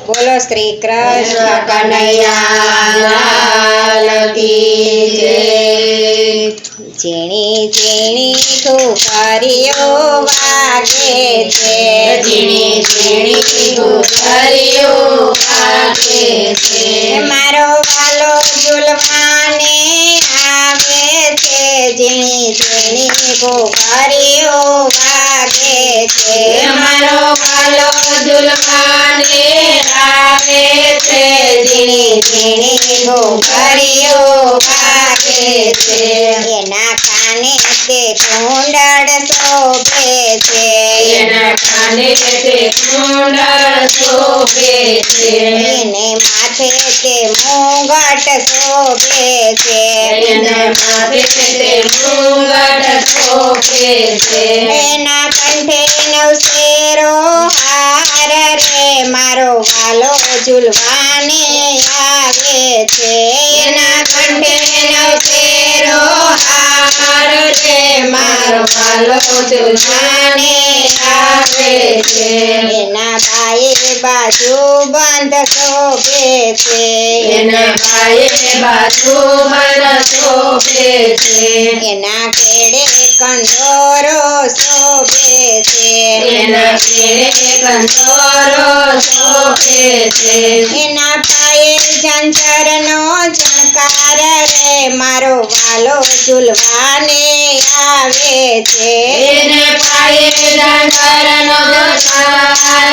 બોલો શ્રી કૃષ્ણ કનૈયા કી જય। ઝીણી ઝીણી ઘુઘરીઓ વાગે છે, ઝીણી ઝીણી ઘુઘરીઓ વાગે છે। મારો વાલો ઝૂલવાને આવે છે, ઝીણી ઝીણી ઘુઘરીઓ વાગે છે, મારો વાલો ઝૂલવાને આવે છે, ઝીણી ઝીણી ઘુઘરીઓ વાગે છે, એના કાને તે કુંડળ શોભે છે, એના કાને તે કુંડળ શોભે છે, એને માથે તે મુંગટ શોભે છે, એને માથે તે મુંગટ શોભે છે, એના કંઠે નવશેરો હાર રે મારો વાલો ઝૂલવાને આવે છે, એના કંઠે નવશેરો હાર રે મારો વાલો ઝૂલવાને આવે છે, એના બાએ બાજુ બંધ શોભે છે, એના બાએ બાજુ બંધ શોભે છે, એના કેડે કંદોરો શોભે છે, એના કેડે કંદોરો શોભે છે, એના પાયે ઝંઝરનો ઝણકાર રે મારો વાલો ઝૂલવાને આવે છે, એને પાયે ઝંઝરનો ઝણકાર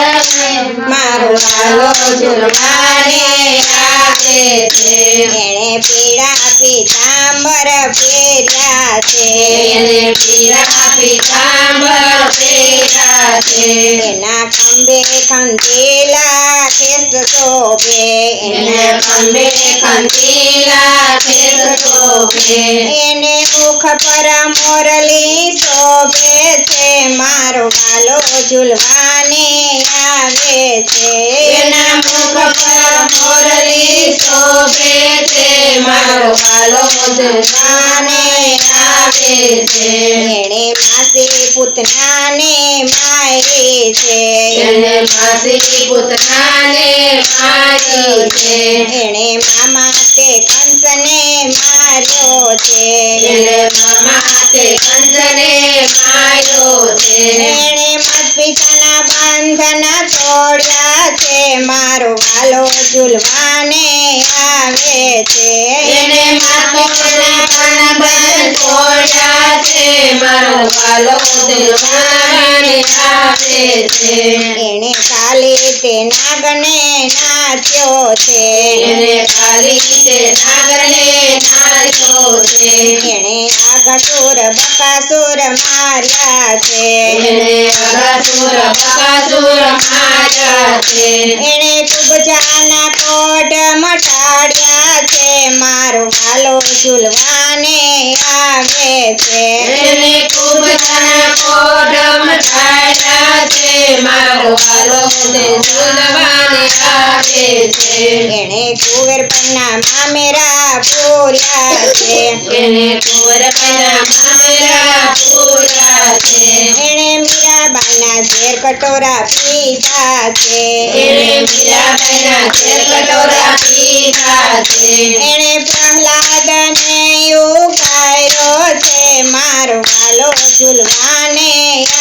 મારો વાલો ઝૂલવાને આવે છે, એણે પીળા પીતાંબર પહેર્યા છે, એને પીળા પીતાંબર પહેર્યા છે, એના ખંભે ખંતીલા ખેસ શોભે, એના ખંભે ખંતીલા ખેસ શોભે, એને મુખ પર મોરલી શોભે છે, મારો વાલો ઝૂલવાને આવે છે, એના મુખ પર મોરલી શોભે છે, મારો વાલો ઝૂલવાને આવે છે, એણે માસી પૂતનાને મારી છે, એને માસી પુતનાને મારી છે, એણે મામા તે કંસને માર્યો છે, એને મામા તે કંસને માર્યો છે, એણે માત પિતાના બંધન તોડ્યા છે, મારો વાલો ઝૂલવાને આવે છે, એને માતાના બંધન તોડ્યા છે, મારો વાલો ઝૂલવાને આવે છે, એણે કાલી તે નાગને નાચ્યો છે, એને કાલી તે નાગને નાચ્યો છે, એણે આઘાસુર બકાસુર માર્યા છે, એને અઘાસુર બકાસુર માર્યા છે, એણે કુબજાના કોટ મટાડ્યા છે, મારો વાલો ઝૂલવાને આવે છે, એને ખૂબ જણા કોડ મટાડ્યા છે, મારો વાલો ઝૂલવાને આવે છે, એણે કુંવરપણના મામેરા પૂર્યા છે, એને કુંવરપના મામેરા પૂર્યા છે, એણે મીરાબાઈના ઝેર કટોરા પીધા છે, એને મીરાબાઈના ઝેર કટોરા પીધા છે, એણે પ્રહલાદને ઉગાર્યો છે, મારો વાલો ઝૂલવાને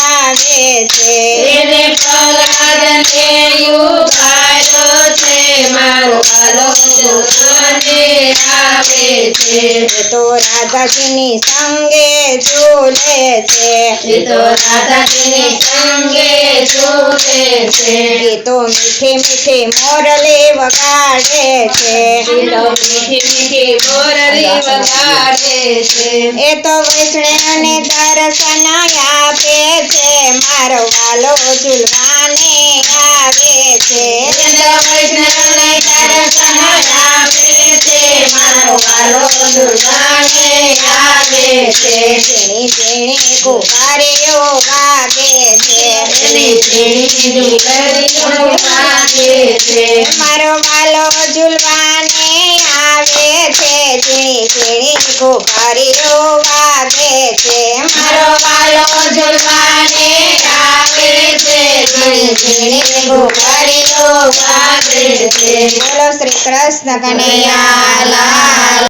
આવે છે, એને પ્રહલાદને ઉગાર્યો છે, મારો વાલો ઝૂલવાને આવે છે, એ તો રાધાજીની સંગે ઝૂલે છે, એ તો રાધાજીની સંગે ઝૂલે છે, એ તો મીઠી મીઠી મોરલી વગાડે છે, એ તો મીઠી મીઠી મોરલી વગાડે છે, એ તો વૈષ્ણવને દર્શન આપે છે, મારો વાલો ઝૂલવાને આવે છે, એ તો વૈષ્ણવને દર્શન આપે છે, મારો વાલો ઝૂલવાને આવે છે, ઝીણી ઝીણી ઘુઘરીઓ વાગે છે, એની ઝીણી ઘુઘરીઓ વાગે છે, મારો વાલો ઝૂલવાને આવે છે, ઝીણી ઝીણી ઘુઘરીઓ વાગે છે, મારો વાલો ઝૂલવાને આવે છે, ઝીણી ઝીણી ઝીણી ઘૂઘરીઓ વાગે છે. બોલો શ્રી કૃષ્ણ કનૈયા લાલ